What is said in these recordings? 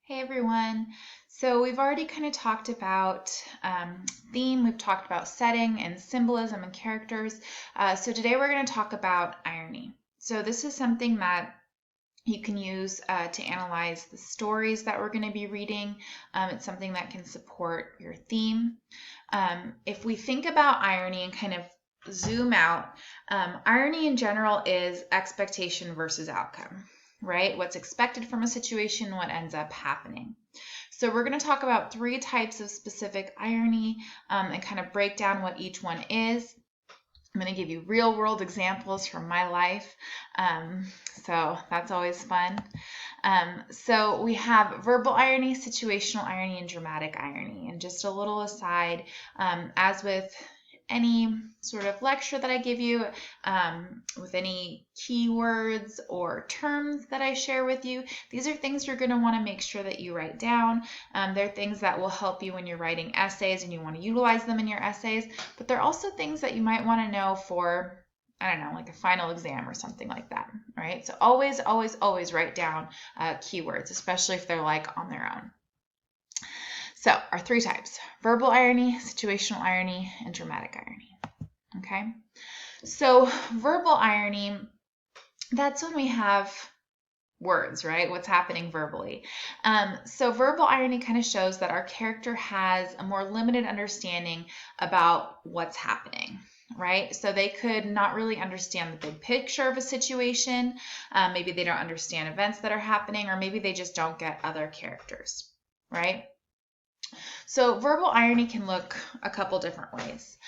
Hey everyone. So we've already kind of talked about theme, we've talked about setting and symbolism and characters. So today we're going to talk about irony. So this is something that you can use to analyze the stories that we're going to be reading. It's something that can support your theme. If we think about irony and kind of zoom out, irony in general is expectation versus outcome, right? What's expected from a situation, what ends up happening. So we're going to talk about three types of specific irony and kind of break down what each one is. I'm going to give you real world examples from my life. So that's always fun. So we have verbal irony, situational irony, and dramatic irony. And just a little aside, as with any sort of lecture that I give you, with any keywords or terms that I share with you, these are things you're going to want to make sure that you write down. They're things that will help you when you're writing essays and you want to utilize them in your essays, but they're also things that you might want to know for, I don't know, like a final exam or something like that, right? So always, always, always write down keywords, especially if they're like on their own. So our three types: verbal irony, situational irony, and dramatic irony. Okay, so verbal irony, that's when we have words, right? What's happening verbally. So verbal irony kind of shows that our character has a more limited understanding about what's happening, right? So they could not really understand the big picture of a situation. Maybe they don't understand events that are happening, or maybe they just don't get other characters, right? So verbal irony can look a couple different ways.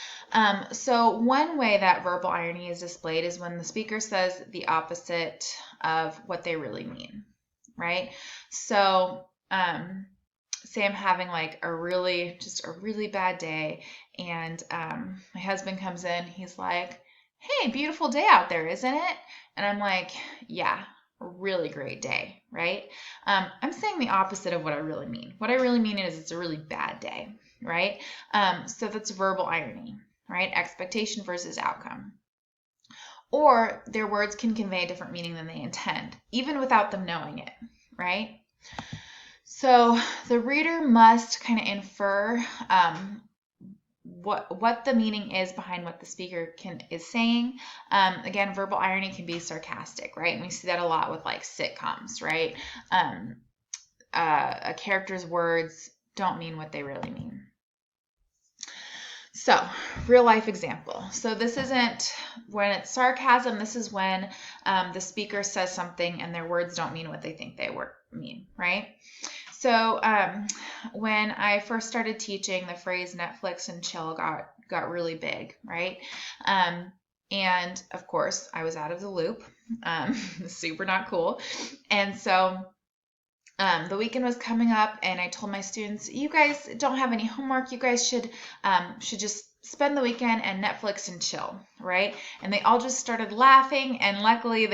So one way that verbal irony is displayed is when the speaker says the opposite of what they really mean, right? So say I'm having like a really bad day, and my husband comes in, he's like, "Hey, beautiful day out there, isn't it?" And I'm like, "Yeah, really great day," right? I'm saying the opposite of what I really mean. What I really mean is it's a really bad day, right? So that's verbal irony, right? Expectation versus outcome. Or their words can convey a different meaning than they intend, even without them knowing it, right? So the reader must kind of infer what the meaning is behind what the speaker is saying. Again, verbal irony can be sarcastic, right? And we see that a lot with like sitcoms, right? A character's words don't mean what they really mean. So, real life example. So this isn't when it's sarcasm. This is when the speaker says something and their words don't mean what they think they mean, right? So when I first started teaching, the phrase Netflix and chill got really big, right? And of course, I was out of the loop. Super not cool. And so the weekend was coming up, and I told my students, "You guys don't have any homework. You guys should just spend the weekend and Netflix and chill," right? And they all just started laughing, and luckily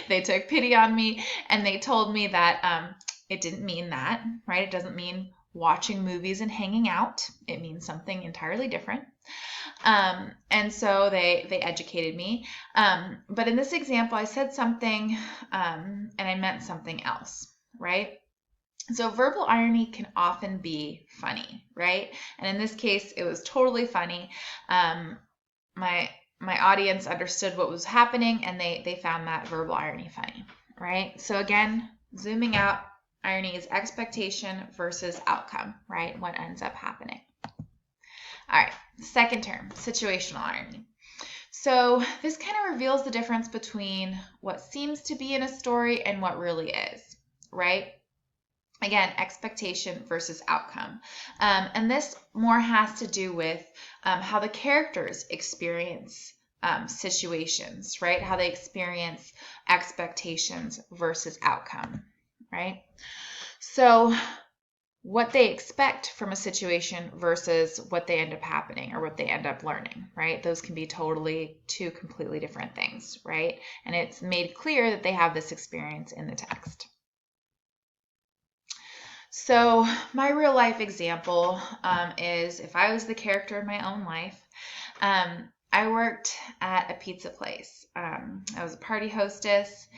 they took pity on me, and they told me that it didn't mean that, right? It doesn't mean watching movies and hanging out. It means something entirely different. And so they educated me. But in this example, I said something and I meant something else, right? So verbal irony can often be funny, right? And in this case, it was totally funny. My audience understood what was happening, and they found that verbal irony funny, right? So again, zooming out, irony is expectation versus outcome, right? What ends up happening. All right, second term, situational irony. So this kind of reveals the difference between what seems to be in a story and what really is, right? Again, expectation versus outcome. And this more has to do with how the characters experience situations, right? How they experience expectations versus outcome, right? So what they expect from a situation versus what they end up happening or what they end up learning, right? Those can be totally two completely different things, right? And it's made clear that they have this experience in the text. So my real life example is if I was the character in my own life. I worked at a pizza place. I was a party hostess,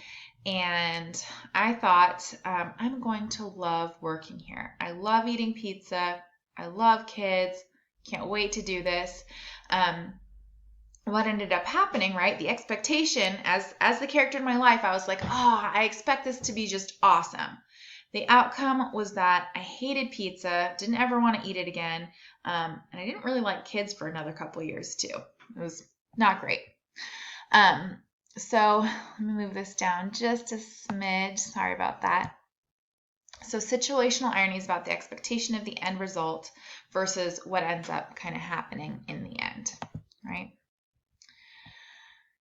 and I thought, I'm going to love working here. I love eating pizza. I love kids. Can't wait to do this. What ended up happening, right? The expectation as the character in my life, I was like, oh, I expect this to be just awesome. The outcome was that I hated pizza, didn't ever want to eat it again, and I didn't really like kids for another couple of years too. It was not great. So let me move this down just a smidge. Sorry about that. So situational irony is about the expectation of the end result versus what ends up kind of happening in the end, right?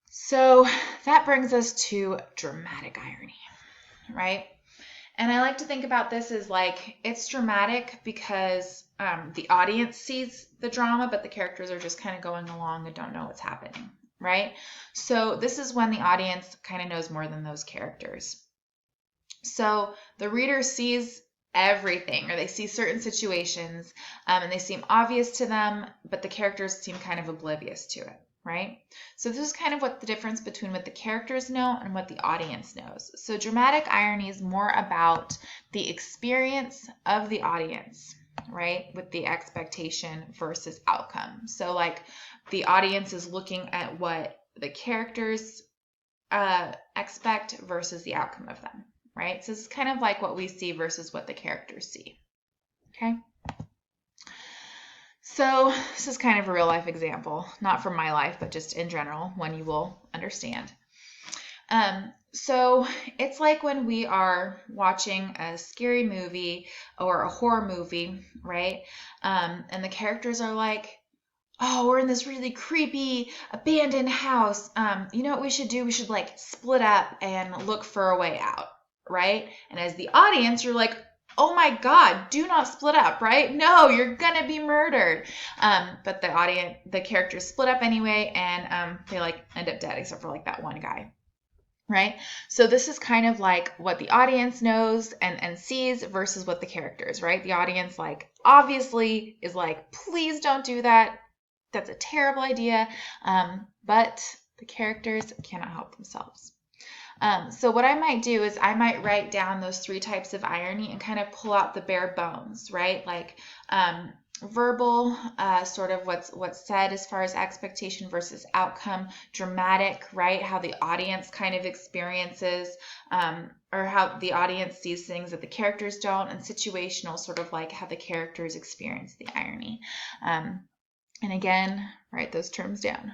So that brings us to dramatic irony, right? And I like to think about this as like, it's dramatic because the audience sees the drama, but the characters are just kind of going along and don't know what's happening, right? So this is when the audience kind of knows more than those characters. So the reader sees everything, or they see certain situations and they seem obvious to them, but the characters seem kind of oblivious to it, right? So this is kind of what the difference between what the characters know and what the audience knows. So dramatic irony is more about the experience of the audience, right? With the expectation versus outcome. So like the audience is looking at what the characters expect versus the outcome of them, right? So it's kind of like what we see versus what the characters see, okay? So this is kind of a real life example, not from my life, but just in general, one you will understand. So it's like when we are watching a scary movie or a horror movie, right? And the characters are like, oh, we're in this really creepy abandoned house. You know what we should do? We should like split up and look for a way out, right? And as the audience, you're like, oh my God, do not split up, right? No, you're gonna be murdered. But the characters split up anyway, and they like end up dead, except for like that one guy, right? So this is kind of like what the audience knows and sees versus what the characters, right? The audience like obviously is like, please don't do that. That's a terrible idea. But the characters cannot help themselves. So what I might do is I might write down those 3 types of irony and kind of pull out the bare bones, right? Like verbal, sort of what's said as far as expectation versus outcome, dramatic, right? How the audience kind of experiences or how the audience sees things that the characters don't, and situational, sort of like how the characters experience the irony. And again, write those terms down.